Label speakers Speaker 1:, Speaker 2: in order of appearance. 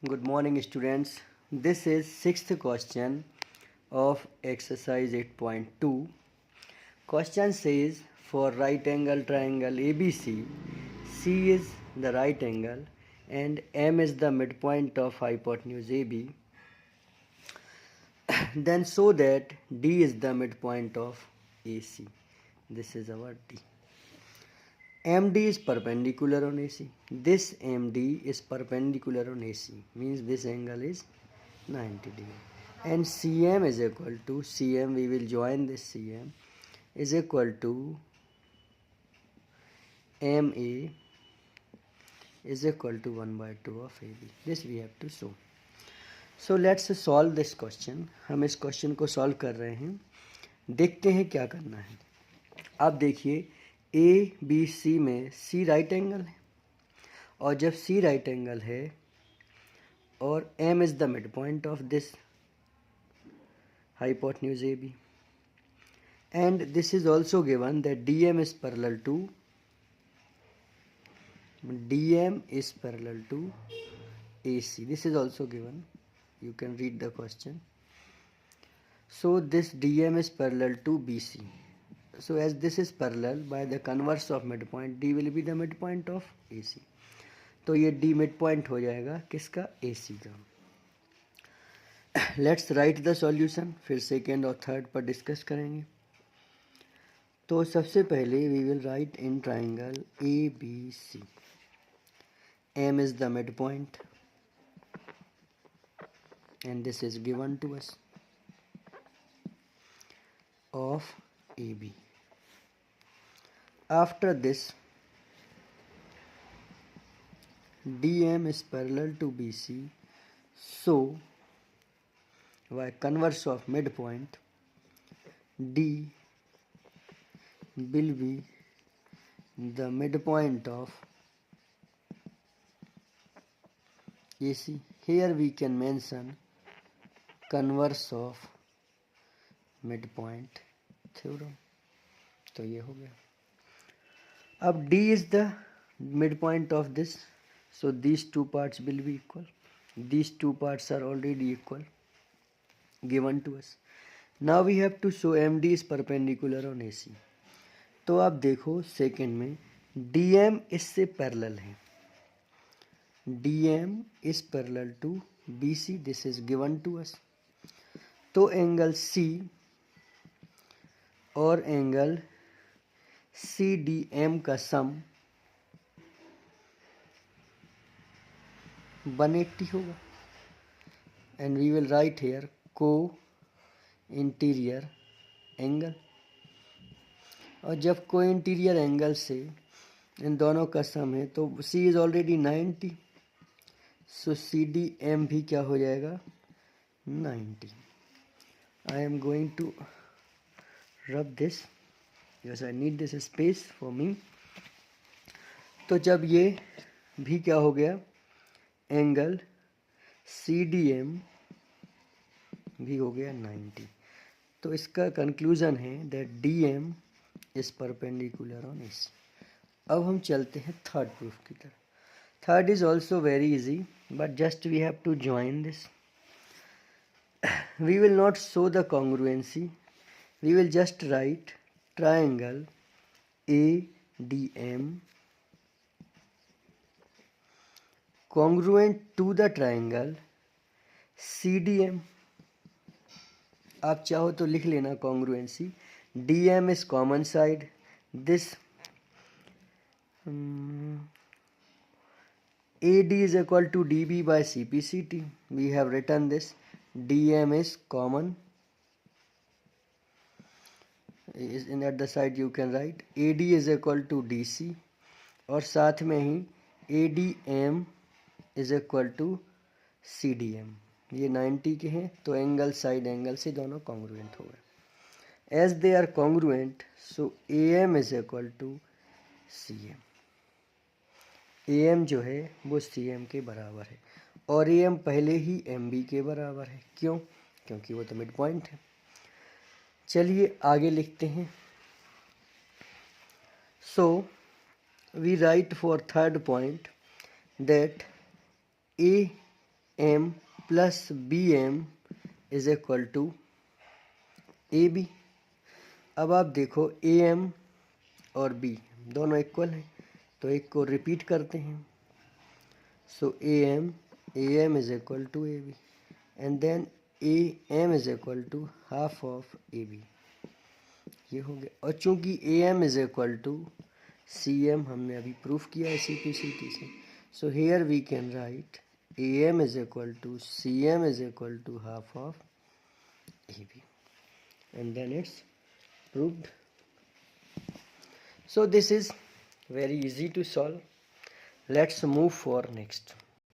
Speaker 1: Good morning, students. This is sixth question of exercise 8.2. Question says for right angle triangle ABC, C is the right angle and M is the midpoint of hypotenuse AB. Then show that D is the midpoint of AC. This is our D. MD is perpendicular on AC. This MD is perpendicular on AC, means this angle is 90 degree. And CM is equal to, CM we will join this CM is equal to MA is equal to 1 by 2 of AB. This we have to show. So let's solve this question. हम इस question को solve कर रहे हैं. देखते हैं क्या करना है. आप देखिए ए बी सी में सी राइट एंगल है और जब सी राइट एंगल है और M is the mid point of this hypotenuse AB and this is also given that DM is parallel to AC. This is also given. You can read the question. So this DM is parallel to BC. So as this is parallel, by the converse of midpoint, D will be the midpoint of AC. तो ये D midpoint हो जाएगा किसका? AC का. Let's write the solution. फिर second और third पर discuss करेंगे. तो सबसे पहले we will write in triangle A B C. M is the mid point and this is given to us of A B. After this DM is parallel to BC, so by converse of midpoint D will be the midpoint of AC. Here we can mention converse of midpoint theorem. तो ये हो गया. अब D is the midpoint of this, so these two parts will be equal. These two parts are already equal, given to us. Now we have to show MD is perpendicular on AC. तो आप देखो second में DM इससे parallel है. DM is parallel to BC. This is given to us. तो angle C और angle CDM का sum 180 होगा. And we will write here को इंटीरियर एंगल. और जब को इंटीरियर एंगल से इन दोनों का सम है तो C is already 90, so CDM भी क्या हो जाएगा 90. I am going to rub this, yes I need this space for me. तो जब ये भी क्या हो गया, एंगल CDM भी हो गया 90. तो इसका कंक्लूजन है that DM is perpendicular on AC. अब हम चलते हैं थर्ड प्रूफ की तरफ. Third is also very easy, but just we have to join this. We will not show the congruency, we will just write triangle ADM congruent to the triangle CDM. आप चाहो तो लिख लेना congruency. DM is common side. This AD is equal to DB by CPCT. We have written this. DM is common. In at the side you can write AD is equal to DC और साथ में ही ADM is equal to CDM. ये 90 के हैं तो angle side angle से दोनों कॉन्ग्रुएंट हो गए. As they are congruent so AM is equal to CM. AM जो है वो CM के बराबर है और AM पहले ही MB के बराबर है. क्यों? क्योंकि वो तो मिड पॉइंट है. चलिए आगे लिखते हैं. So we write for third point that AM plus BM is equal to AB। अब आप देखो AM और B दोनों इक्वल हैं, तो एक को रिपीट करते हैं। So AM is equal to AB and then AM is equal to half of AB। ये हो गया। और चूंकि AM is equal to CM हमने अभी प्रूफ किया है CPCT से, so here we can write AM is equal to CM is equal to half of AB, and then it's proved. So this is very easy to solve. Let's move for next.